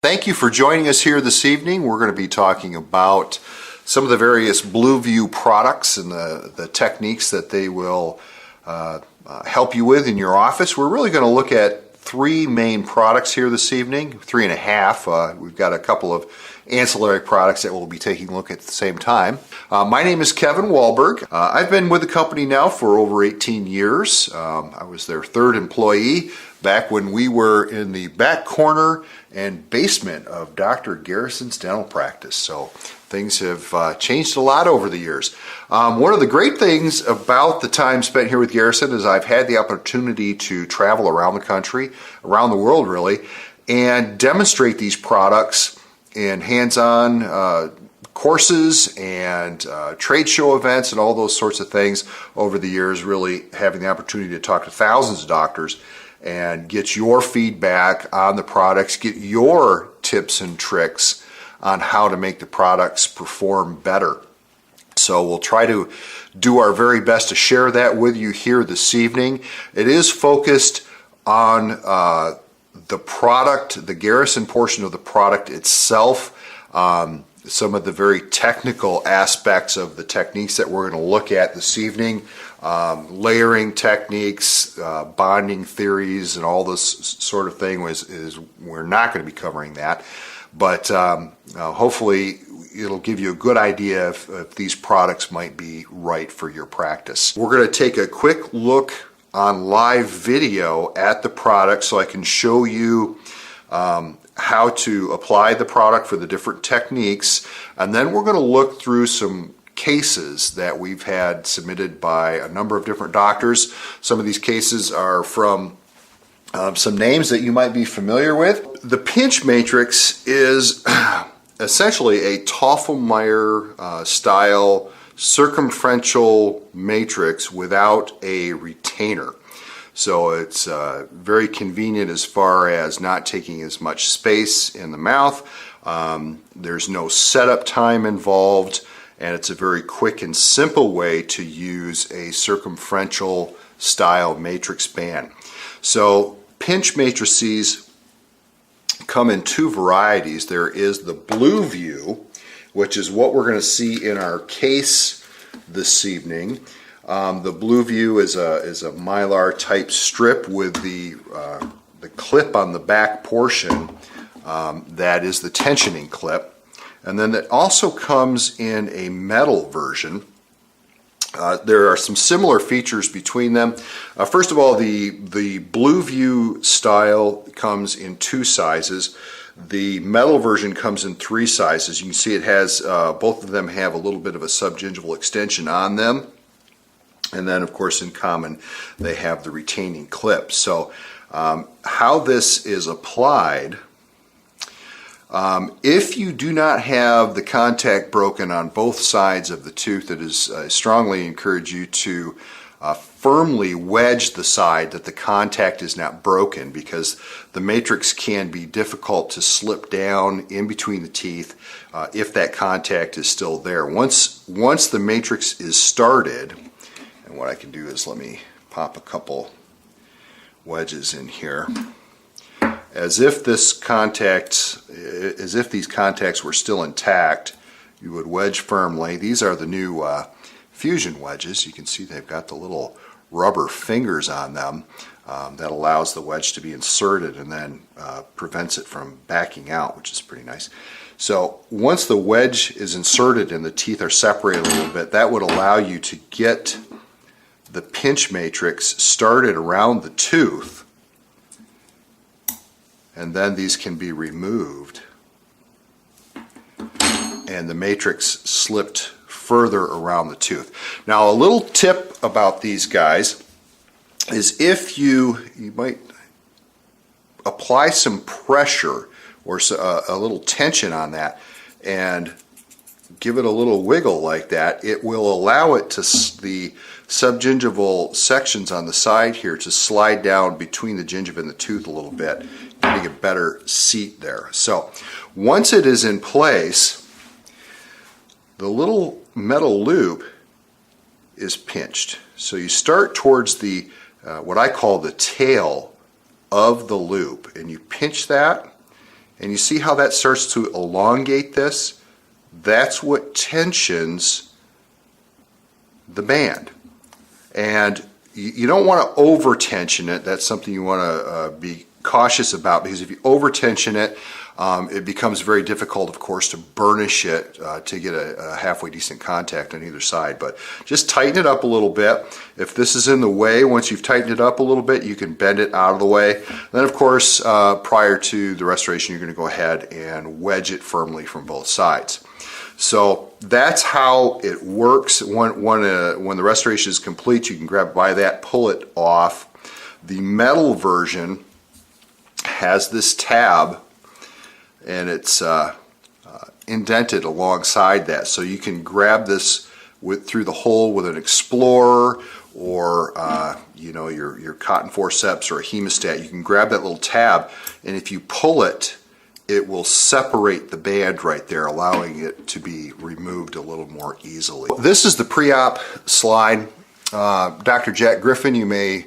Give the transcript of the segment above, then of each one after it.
Thank you for joining us here this evening. We're going to be talking about some of the various Blueview products and the techniques that they will help you with in your office. We're really going to look at three main products here this evening, three and a half. We've got a couple of ancillary products that we'll be taking a look at the same time. My name is Kevin Wahlberg. I've been with the company now for over 18 years. I was their third employee back when we were in the back corner and basement of Dr. Garrison's dental practice. So things have changed a lot over the years. One of the great things about the time spent here with Garrison is I've had the opportunity to travel around the country, around the world really, and demonstrate these products in hands-on courses and trade show events and all those sorts of things over the years, really having the opportunity to talk to thousands of doctors and get your feedback on the products, get your tips and tricks on how to make the products perform better. So we'll try to do our very best to share that with you here this evening. It is focused on the product, the Garrison portion of the product itself, some of the very technical aspects of the techniques that we're going to look at this evening, layering techniques, bonding theories, and all this sort of thing. We're not going to be covering that, but hopefully it'll give you a good idea if these products might be right for your practice. We're going to take a quick look on live video at the product so I can show you how to apply the product for the different techniques, and then we're going to look through some cases that we've had submitted by a number of different doctors. Some of these cases are from some names that you might be familiar with. The pinch matrix is essentially a Toffelmeyer style circumferential matrix without a retainer. So it's very convenient as far as not taking as much space in the mouth. There's no setup time involved, and it's a very quick and simple way to use a circumferential style matrix band. So pinch matrices come in two varieties. There is the Blueview, which is what we're going to see in our case this evening. The Blueview is a mylar type strip with the clip on the back portion that is the tensioning clip, and then it also comes in a metal version. There are some similar features between them. First of all, the Blueview style comes in two sizes. The metal version comes in three sizes. You can see it has both of them have a little bit of a subgingival extension on them. And then, of course, in common, they have the retaining clip. So how this is applied, if you do not have the contact broken on both sides of the tooth, it is I strongly encourage you to firmly wedge the side that the contact is not broken, because the matrix can be difficult to slip down in between the teeth if that contact is still there. Once the matrix is started, and what I can do is let me pop a couple wedges in here, as if these contacts were still intact. You would wedge firmly. These are the new fusion wedges. You can see they've got the little rubber fingers on them that allows the wedge to be inserted and then prevents it from backing out, which is pretty nice. So once the wedge is inserted and the teeth are separated a little bit, that would allow you to get the pinch matrix started around the tooth, and then these can be removed and the matrix slipped further around the tooth. Now, a little tip about these guys is if you might apply some pressure or a little tension on that and give it a little wiggle like that, it will allow it to, the subgingival sections on the side here, to slide down between the gingiva and the tooth a little bit, getting a better seat there. So once it is in place, the little metal loop is pinched. So you start towards the what I call the tail of the loop, and you pinch that, And you see how that starts to elongate this? That's what tensions the band. And you don't want to over tension it. That's something you want to be cautious about, because if you over tension it, it becomes very difficult, of course, to burnish it to get a halfway decent contact on either side. But just tighten it up a little bit. If this is in the way, once you've tightened it up a little bit, you can bend it out of the way. Then, of course, prior to the restoration, you're going to go ahead and wedge it firmly from both sides. So that's how it works. When the restoration is complete, you can grab by that, pull it off. The metal version has this tab, and it's indented alongside that, so you can grab this through the hole with an Explorer or your cotton forceps or a hemostat. You can grab that little tab, and if you pull it, it will separate the band right there, allowing it to be removed a little more easily. This is the pre-op slide. Dr. Jack Griffin, you may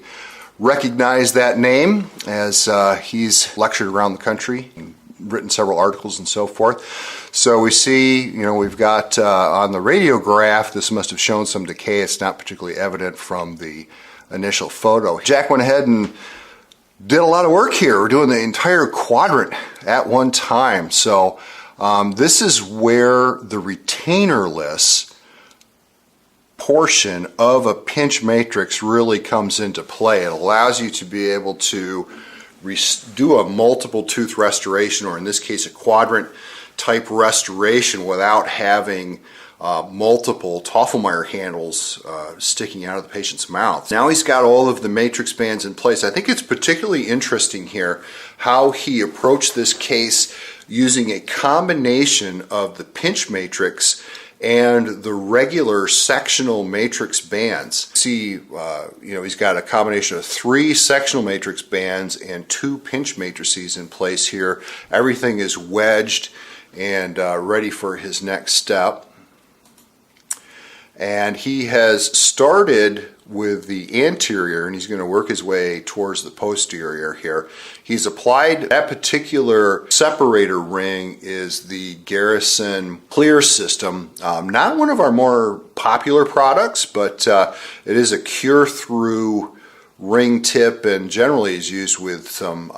recognize that name, as he's lectured around the country and written several articles and so forth. So we see, we've got on the radiograph, this must have shown some decay. It's not particularly evident from the initial photo. Jack went ahead and did a lot of work here. We're doing the entire quadrant at one time. So this is where the retainerless portion of a pinch matrix really comes into play. It allows you to be able to do a multiple tooth restoration, or in this case a quadrant type restoration, without having multiple Toffelmeyer handles sticking out of the patient's mouth. Now he's got all of the matrix bands in place. I think it's particularly interesting here how he approached this case using a combination of the pinch matrix and the regular sectional matrix bands. See, he's got a combination of 3 sectional matrix bands and 2 pinch matrices in place here. Everything is wedged and ready for his next step. And he has started with the anterior, and he's going to work his way towards the posterior here. He's applied that particular separator ring is the Garrison Clear system. Not one of our more popular products, but it is a cure-through ring tip, and generally is used with some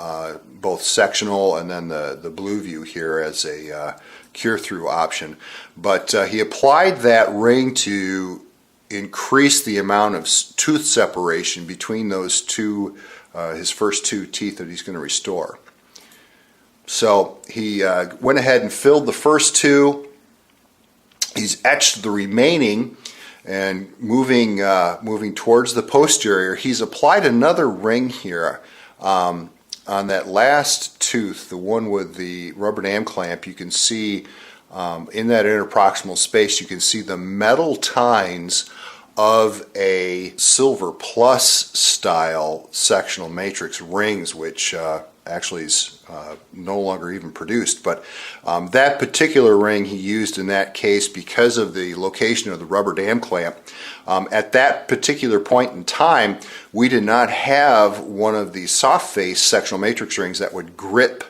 both sectional and then the blue view here as a cure-through option. But he applied that ring to increase the amount of tooth separation between those two, his first 2 teeth that he's going to restore. So he went ahead and filled the first 2. He's etched the remaining, and moving towards the posterior, he's applied another ring here on that last tooth, the one with the rubber dam clamp. You can see in that interproximal space, you can see the metal tines of a Silver Plus style sectional matrix rings, which actually is no longer even produced. But that particular ring he used in that case because of the location of the rubber dam clamp. At that particular point in time, we did not have one of the soft face sectional matrix rings that would grip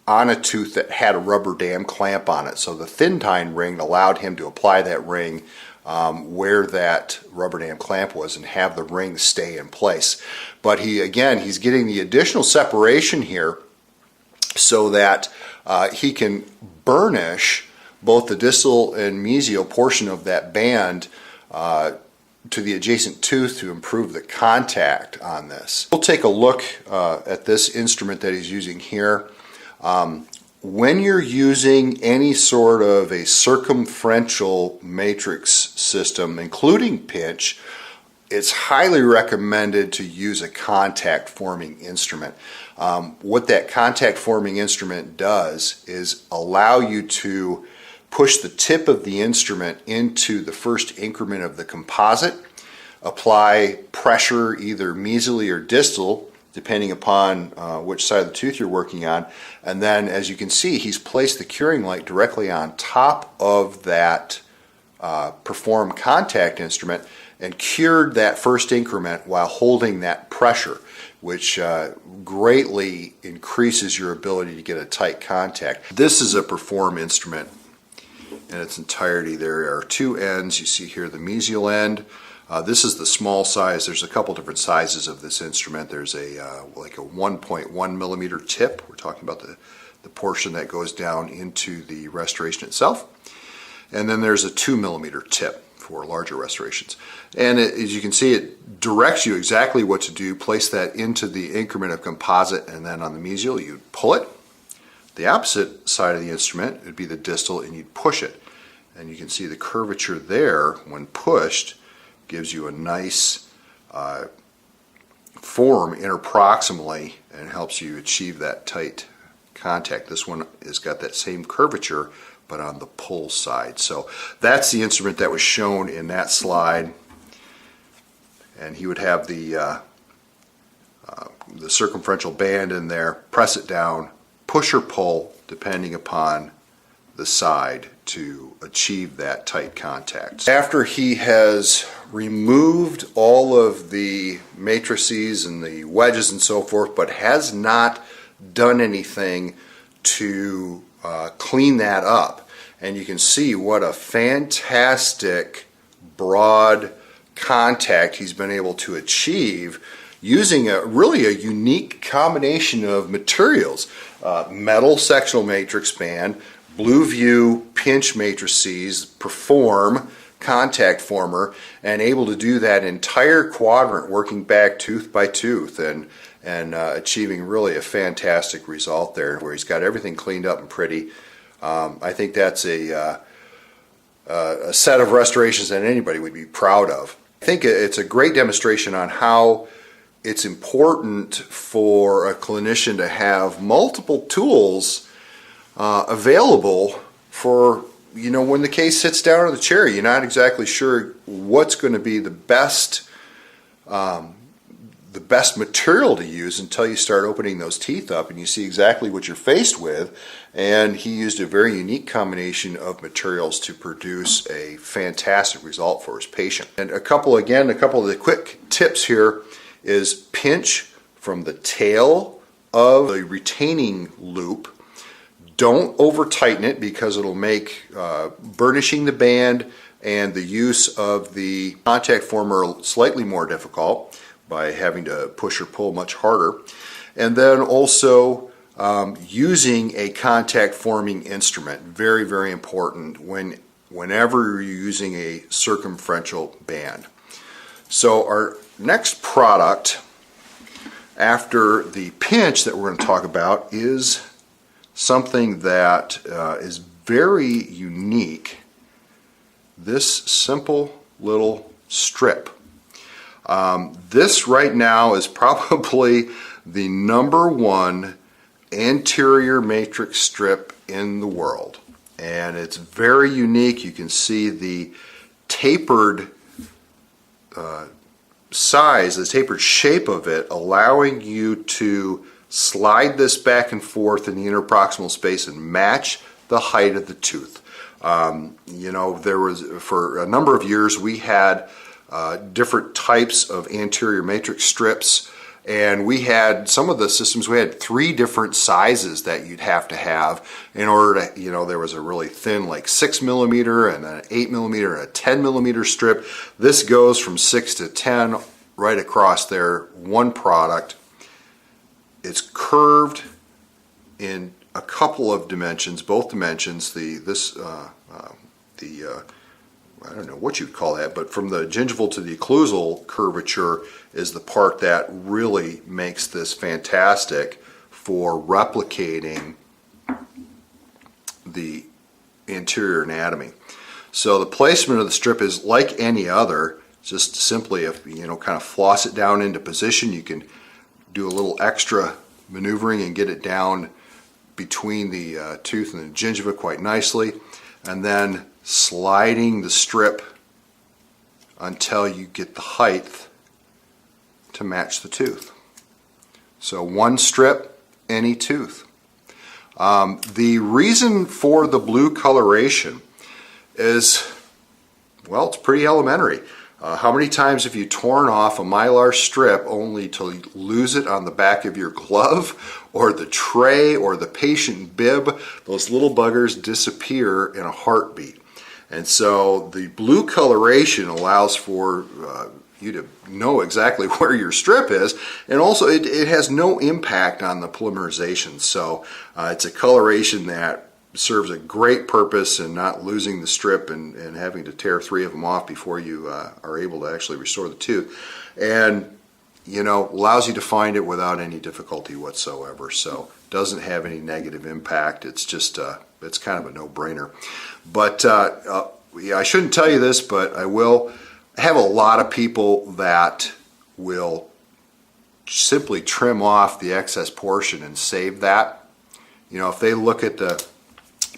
on a tooth that had a rubber dam clamp on it. So the thin tine ring allowed him to apply that ring where that rubber dam clamp was and have the ring stay in place. But he's getting the additional separation here so that he can burnish both the distal and mesial portion of that band to the adjacent tooth to improve the contact on this. We'll take a look at this instrument that he's using here. When you're using any sort of a circumferential matrix system, including pinch, it's highly recommended to use a contact forming instrument. What that contact forming instrument does is allow you to push the tip of the instrument into the first increment of the composite, apply pressure either mesially or distal, depending upon which side of the tooth you're working on. And then, as you can see, he's placed the curing light directly on top of that performed contact instrument, and cured that first increment while holding that pressure, which greatly increases your ability to get a tight contact. This is a Perform instrument in its entirety. There are two ends. You see here the mesial end. This is the small size. There's a couple different sizes of this instrument. There's like a 1.1 millimeter tip. We're talking about the portion that goes down into the restoration itself. And then there's a 2 millimeter tip for larger restorations. And as you can see, it directs you exactly what to do. Place that into the increment of composite, and then on the mesial you pull it. The opposite side of the instrument would be the distal, and you'd push it. And you can see the curvature there when pushed gives you a nice form interproximally and helps you achieve that tight contact. This one has got that same curvature but on the pull side. So that's the instrument that was shown in that slide, and he would have the circumferential band in there, press it down, push or pull depending upon the side to achieve that tight contact. After he has removed all of the matrices and the wedges and so forth, but has not done anything to clean that up, and you can see what a fantastic broad contact he's been able to achieve using really a unique combination of materials. Metal sectional matrix band, Blue View pinch matrices, Perform contact former, and able to do that entire quadrant working back tooth by tooth and achieving really a fantastic result there where he's got everything cleaned up and pretty. I think that's a set of restorations that anybody would be proud of. I think it's a great demonstration on how it's important for a clinician to have multiple tools available for, you know, when the case sits down in the chair, you're not exactly sure what's going to be the best material to use until you start opening those teeth up and you see exactly what you're faced with. And he used a very unique combination of materials to produce a fantastic result for his patient. And a couple of the quick tips here is pinch from the tail of the retaining loop. Don't over tighten it because it'll make burnishing the band and the use of the contact former slightly more difficult by having to push or pull much harder. And then also using a contact forming instrument, very, very important whenever you're using a circumferential band. So our next product after the pinch that we're going to talk about is something that is very unique. This simple little strip. This right now is probably the #1 anterior matrix strip in the world, and it's very unique. You can see the tapered size, the tapered shape of it, allowing you to slide this back and forth in the interproximal space and match the height of the tooth. You know, there was, for a number of years, we had different types of anterior matrix strips, and we had some of the systems, we had 3 different sizes that you'd have to have in order to, you know, there was a really thin like 6 millimeter and then an 8 millimeter and a 10 millimeter strip. This goes from 6 to 10 right across there, one product. It's curved in a couple of dimensions, both dimensions. I don't know what you'd call that, but from the gingival to the occlusal curvature is the part that really makes this fantastic for replicating the anterior anatomy. So the placement of the strip is like any other, just simply, if you know, kind of floss it down into position. You can do a little extra maneuvering and get it down between the tooth and the gingiva quite nicely, and then sliding the strip until you get the height to match the tooth. So one strip, any tooth. The reason for the blue coloration is, well, it's pretty elementary. How many times have you torn off a Mylar strip only to lose it on the back of your glove or the tray or the patient bib? Those little buggers disappear in a heartbeat. And so the blue coloration allows for you to know exactly where your strip is, and also it has no impact on the polymerization. So it's a coloration that serves a great purpose in not losing the strip and having to tear 3 of them off before you are able to actually restore the tooth, and allows you to find it without any difficulty whatsoever. So doesn't have any negative impact. It's just it's kind of a no-brainer. But I shouldn't tell you this, but I will. I have a lot of people that will simply trim off the excess portion and save that. If they look at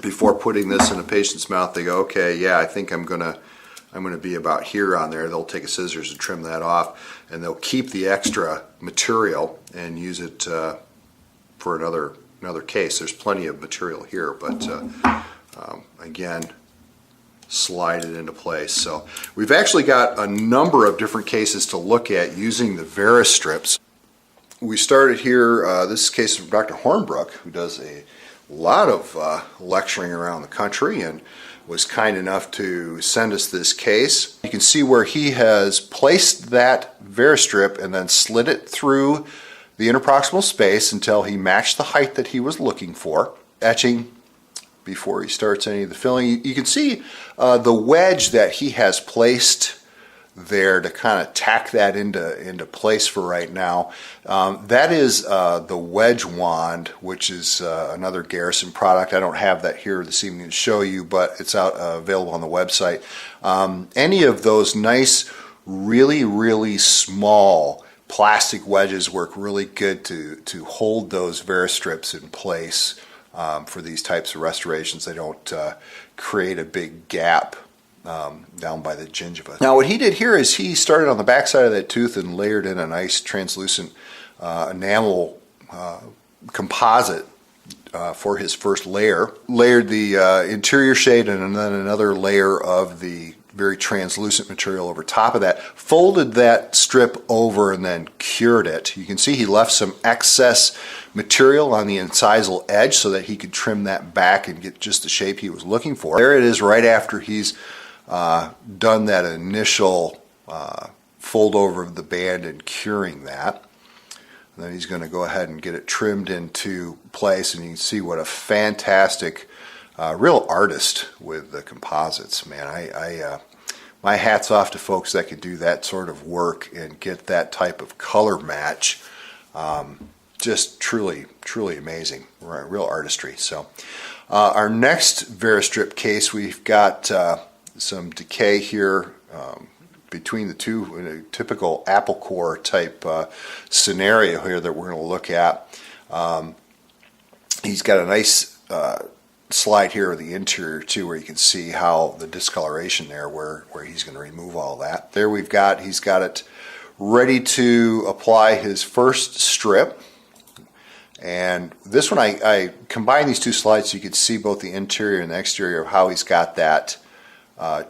before putting this in a patient's mouth, they go, okay, yeah, I think I'm gonna be about here on there. They'll take a scissors and trim that off, and they'll keep the extra material and use it for another case. There's plenty of material here, but again, slide it into place. So we've actually got a number of different cases to look at using the Varistrips. We started here, this is a case of Dr. Hornbrook, who does a lot of lecturing around the country and was kind enough to send us this case. You can see where he has placed that Varistrip and then slid it through the interproximal space until he matched the height that he was looking for. Etching before he starts any of the filling. You can see the wedge that he has placed there to kind of tack that into place for right now. That is the wedge wand, which is another Garrison product. I don't have that here this evening to show you, but it's out available on the website. Any of those nice, really small plastic wedges work really good to hold those Varistrips in place for these types of restorations. They don't create a big gap down by the gingiva. Now what he did here is he started on the back side of that tooth and layered in a nice translucent enamel composite for his first layer. Layered the interior shade and then another layer of the very translucent material over top of that. Folded that strip over and then cured it. You can see he left some excess material on the incisal edge so that he could trim that back and get just the shape he was looking for. There it is right after he's done that initial fold over of the band and curing that. And then he's going to go ahead and get it trimmed into place, and you can see what a fantastic real artist with the composites. Man, my hat's off to folks that can do that sort of work and get that type of color match. Just truly amazing, real artistry. So our next Varistrip case, we've got some decay here between the two in a typical apple core type scenario here that we're going to look at. He's got a nice slide here of the interior too, where you can see how the discoloration there, where he's going to remove all that. There he's got it ready to apply his first strip. And this one, I combined these two slides so you could see both the interior and the exterior of how he's got that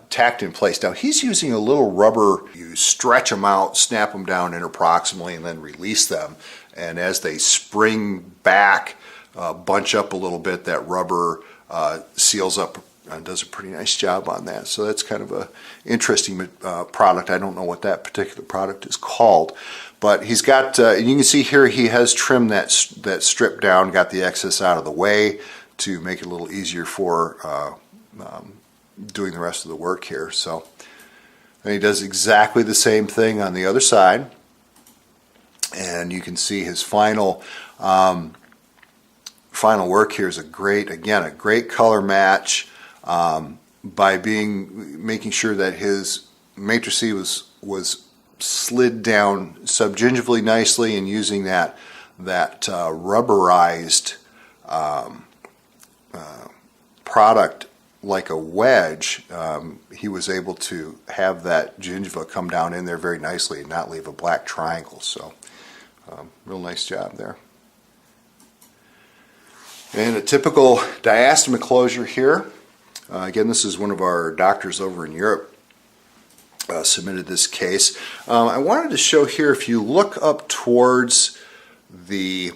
tacked in place. Now he's using a little rubber. You stretch them out, snap them down interproximally, and then release them. And as they spring back, bunch up a little bit, that rubber seals up and does a pretty nice job on that. So that's kind of a interesting product. I don't know what that particular product is called, but he's got, you can see here he has trimmed that strip down, got the excess out of the way to make it a little easier for doing the rest of the work here. So, and he does exactly the same thing on the other side, and you can see his final work here is a great color match by making sure that his matrice was slid down subgingivally nicely, and using that rubberized product like a wedge. He was able to have that gingiva come down in there very nicely and not leave a black triangle. So real nice job there. And a typical diastema closure here. Again, this is one of our doctors over in Europe. submitted this case. I wanted to show here, if you look up towards the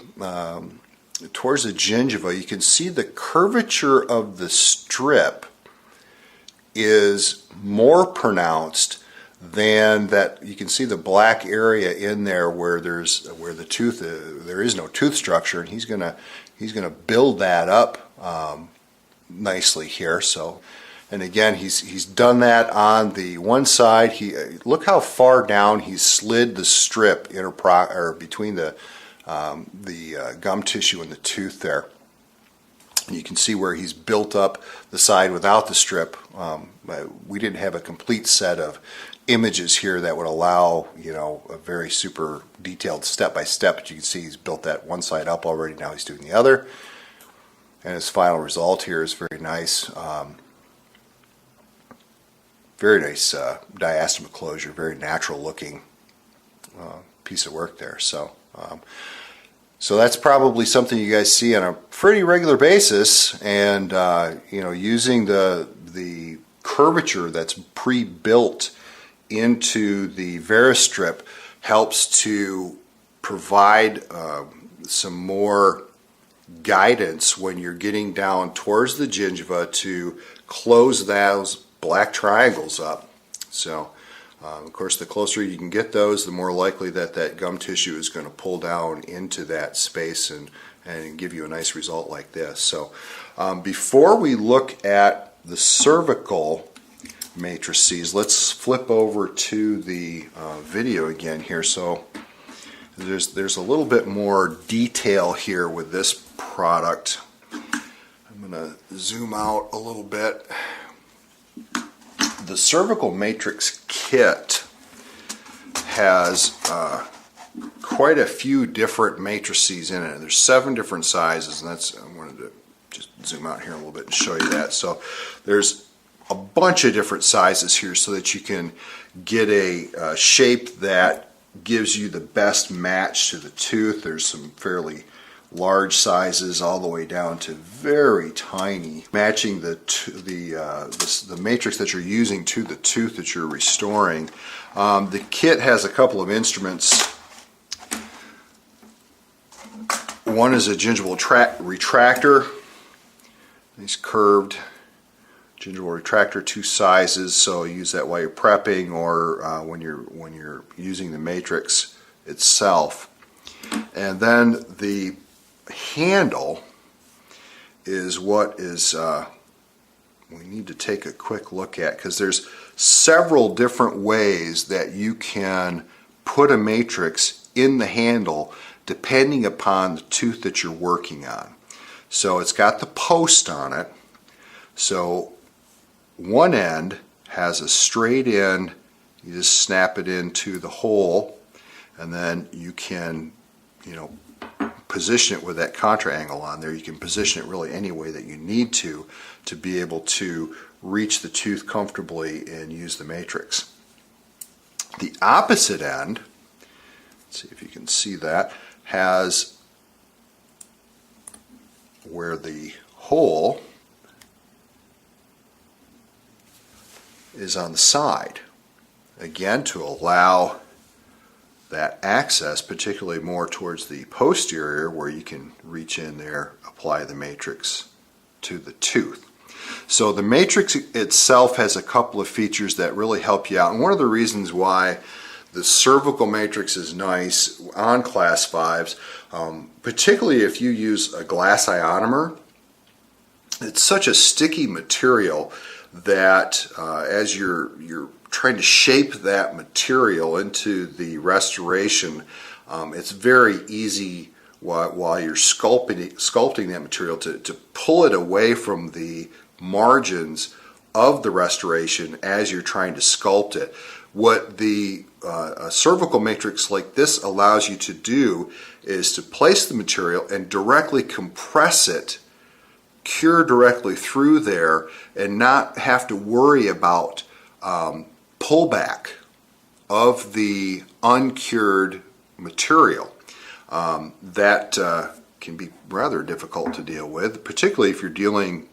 gingiva, you can see the curvature of the strip is more pronounced than that. You can see the black area in there where the tooth, there is no tooth structure, and he's gonna build that up nicely here. So, and again, he's done that on the one side. Look how far down he's slid the strip between the gum tissue and the tooth there. You can see where he's built up the side without the strip. We didn't have a complete set of images here that would allow, a very super detailed step-by-step, but you can see he's built that one side up already. Now he's doing the other, and his final result here is very nice. Very nice diastema closure, very natural looking piece of work there. So that's probably something you guys see on a pretty regular basis, and using the curvature that's pre-built into the Veristrip helps to provide some more guidance when you're getting down towards the gingiva to close those black triangles up. So of course, the closer you can get those, the more likely that gum tissue is going to pull down into that space and give you a nice result like this. So before we look at the cervical matrices, let's flip over to the video again here. So there's a little bit more detail here with this product. I'm going to zoom out a little bit. The cervical matrix kit has quite a few different matrices in it. There's 7 different sizes, and I wanted to just zoom out here a little bit and show you that. So there's a bunch of different sizes here so that you can get a shape that gives you the best match to the tooth. There's some fairly large sizes all the way down to very tiny, matching the matrix that you're using to the tooth that you're restoring. The kit has a couple of instruments. One is a gingival retractor. Nice curved gingival retractor, 2 sizes, so use that while you're prepping or when you're using the matrix itself. And then the handle is what we need to take a quick look at, because there's several different ways that you can put a matrix in the handle depending upon the tooth that you're working on. So it's got the post on it. So one end has a straight in, you just snap it into the hole, and then you can position it with that contra angle on there. You can position it really any way that you need to be able to reach the tooth comfortably and use the matrix. The opposite end, let's see if you can see that, has where the hole is on the side, again to allow that access, particularly more towards the posterior, where you can reach in there, apply the matrix to the tooth. So the matrix itself has a couple of features that really help you out, and one of the reasons why the cervical matrix is nice on Class 5s, particularly if you use a glass ionomer. It's such a sticky material that as you're trying to shape that material into the restoration, it's very easy while you're sculpting that material to pull it away from the margins of the restoration as you're trying to sculpt it. What the cervical matrix like this allows you to do is to place the material and directly compress it, cure directly through there, and not have to worry about pullback of the uncured material. That can be rather difficult to deal with, particularly if you're dealing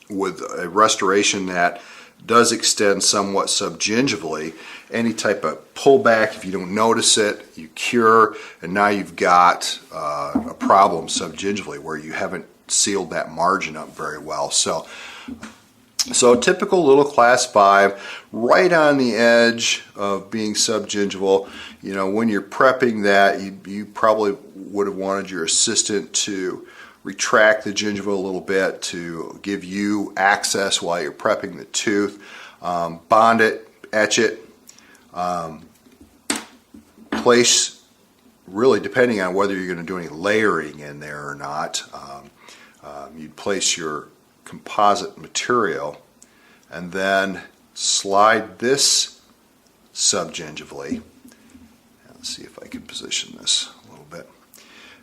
with a restoration that does extend somewhat subgingivally. Any type of pullback, if you don't notice it, you cure, and now you've got a problem subgingivally where you haven't sealed that margin up very well. So typical little class 5, right on the edge of being subgingival. You know, when you're prepping that, you probably would have wanted your assistant to retract the gingiva a little bit to give you access while you're prepping the tooth. Bond it, etch it, place, really depending on whether you're going to do any layering in there or not. You'd place your composite material and then slide this subgingivally. Let's see if I can position this a little bit.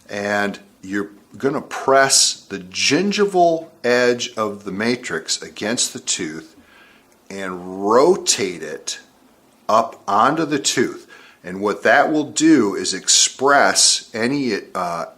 And you're going to press the gingival edge of the matrix against the tooth and rotate it up onto the tooth. And what that will do is express any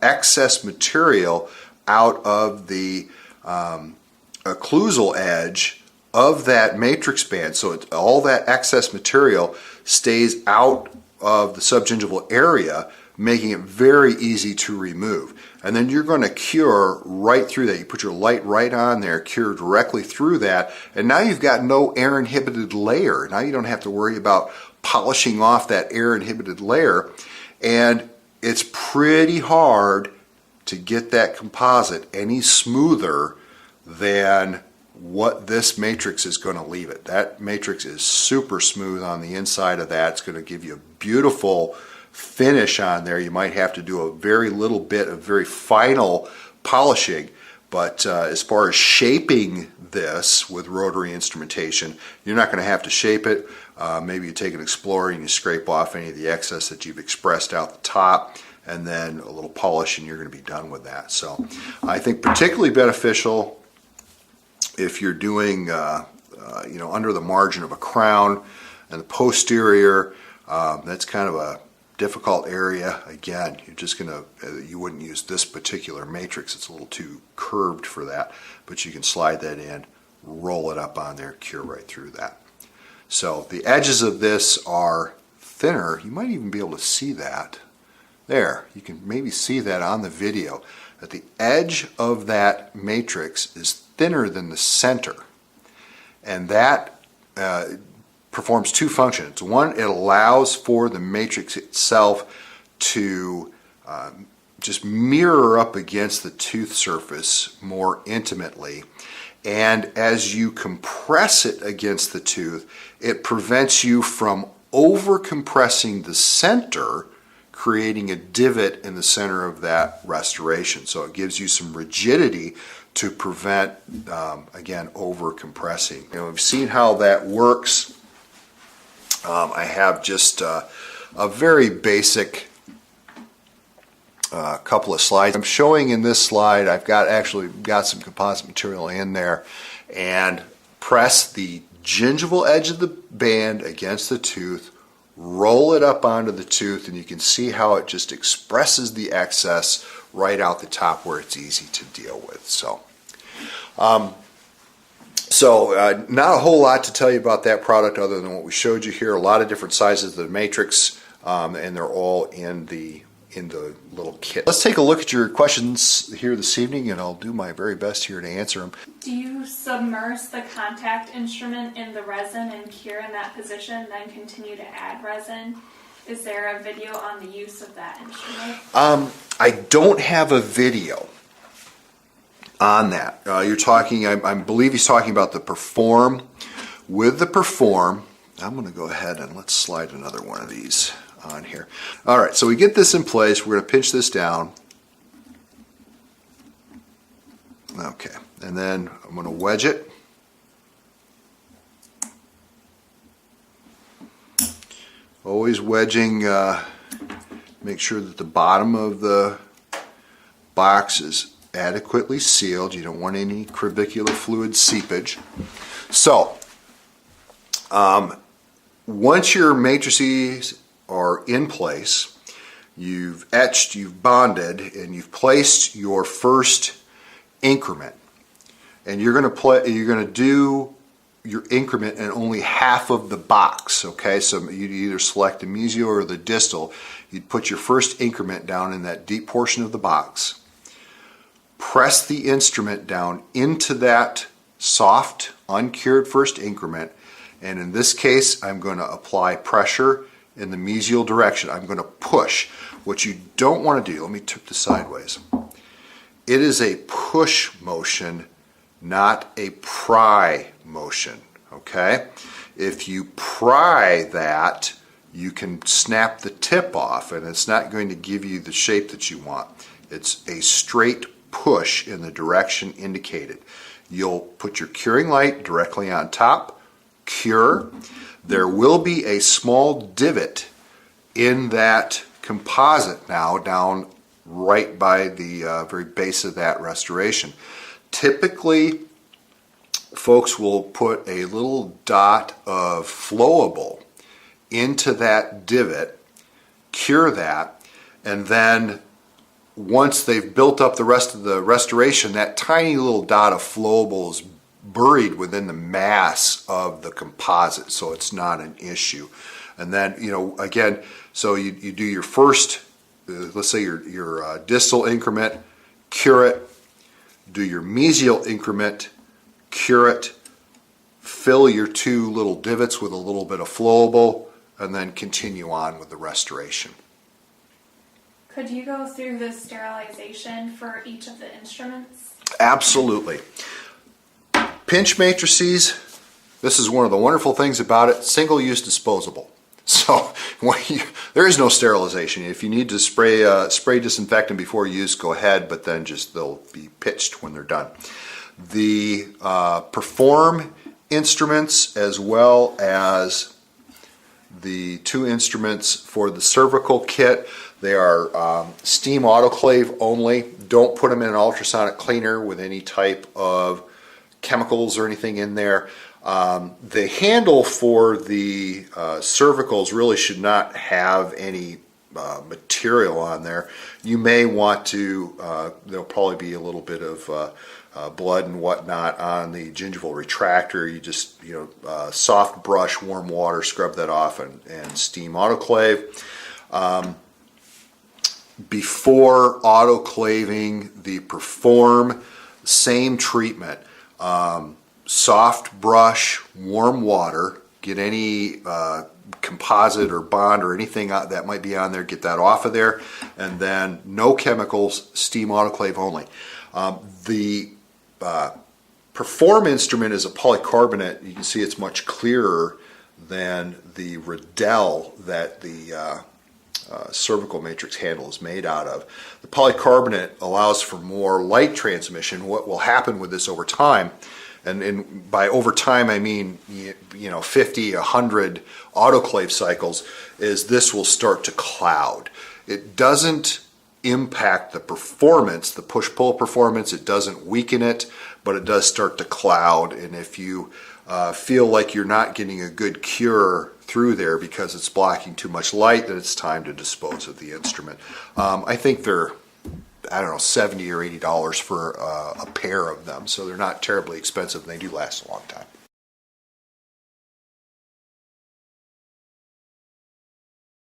excess material out of the occlusal edge of that matrix band. So all that excess material stays out of the subgingival area, making it very easy to remove. And then you're going to cure right through that. You put your light right on there, cure directly through that, and now you've got no air-inhibited layer. Now you don't have to worry about polishing off that air-inhibited layer, and it's pretty hard to get that composite any smoother than what this matrix is going to leave it. That matrix is super smooth on the inside of that. It's going to give you a beautiful finish on there. You might have to do a very little bit of very final polishing, but as far as shaping this with rotary instrumentation, you're not going to have to shape it. Maybe you take an Explorer and you scrape off any of the excess that you've expressed out the top, and then a little polish, and you're going to be done with that. So I think particularly beneficial if you're doing you know, under the margin of a crown and the posterior. That's kind of a difficult area. Again, you're just gonna you wouldn't use this particular matrix. It's a little too curved for that, but you can slide that in, roll it up on there, cure right through that. So the edges of this are thinner. You might even be able to see that there. You can maybe see that on the video, that the edge of that matrix is thinner than the center, and that performs two functions. One, it allows for the matrix itself to just mirror up against the tooth surface more intimately, and as you compress it against the tooth, it prevents you from over compressing the center, creating a divot in the center of that restoration. So it gives you some rigidity to prevent, again, over compressing. You know, we've seen how that works. I have just a very basic couple of slides. I'm showing in this slide, I've actually got some composite material in there, and press the gingival edge of the band against the tooth, roll it up onto the tooth, and you can see how it just expresses the excess right out the top where it's easy to deal with. So not a whole lot to tell you about that product other than what we showed you here. A lot of different sizes of the matrix, and they're all in the little kit. Let's take a look at your questions here this evening, and I'll do my very best here to answer them. Do you submerge the contact instrument in the resin and cure in that position, then continue to add resin? Is there a video on the use of that instrument? I don't have a video on that. You're talking, I believe he's talking about the Perform. With the Perform, I'm going to go ahead and let's slide another one of these on here. All right, so we get this in place. We're going to pinch this down. Okay, and then I'm going to wedge it. Always wedging, make sure that the bottom of the box is adequately sealed. You don't want any crevicular fluid seepage. So, once your matrices are in place, you've etched, you've bonded, and you've placed your first increment, and you're going to do your increment in only half of the box, okay? So you'd either select the mesial or the distal. You'd put your first increment down in that deep portion of the box. Press the instrument down into that soft, uncured first increment, and in this case, I'm going to apply pressure in the mesial direction. I'm going to push. What you don't want to do, let me tip this sideways. It is a push motion, not a pry motion, okay? If you pry that, you can snap the tip off and it's not going to give you the shape that you want. It's a straight push in the direction indicated. You'll put your curing light directly on top, cure. There will be a small divot in that composite now down right by the very base of that restoration. Typically, folks will put a little dot of flowable into that divot, cure that, and then once they've built up the rest of the restoration, that tiny little dot of flowable is buried within the mass of the composite, so it's not an issue. And then, again, so you do your first, let's say your distal increment, cure it, do your mesial increment, cure it, fill your two little divots with a little bit of flowable, and then continue on with the restoration. Could you go through the sterilization for each of the instruments? Absolutely. Pinch matrices, this is one of the wonderful things about it, single-use disposable. So there is no sterilization. If you need to spray disinfectant before use, go ahead, but then they'll be pitched when they're done. The Perform instruments, as well as the two instruments for the cervical kit, they are steam autoclave only. Don't put them in an ultrasonic cleaner with any type of chemicals or anything in there. The handle for the cervicals really should not have any material on there. You may want to, there'll probably be a little bit of blood and whatnot on the gingival retractor. You just, soft brush, warm water, scrub that off and steam autoclave. Before autoclaving the Perform, same treatment. Soft brush, warm water, get any composite or bond or anything that might be on there, get that off of there, and then no chemicals, steam autoclave only. The Perform instrument is a polycarbonate. You can see it's much clearer than the Riddell that the cervical matrix handle is made out of. The polycarbonate allows for more light transmission. What will happen with this over time, and by over time I mean 50, 100 autoclave cycles, is this will start to cloud. It doesn't impact the performance, the push-pull performance. It doesn't weaken it, but it does start to cloud. And if you feel like you're not getting a good cure through there because it's blocking too much light, then it's time to dispose of the instrument. I think they're, $70 or $80 for a pair of them, so they're not terribly expensive and they do last a long time.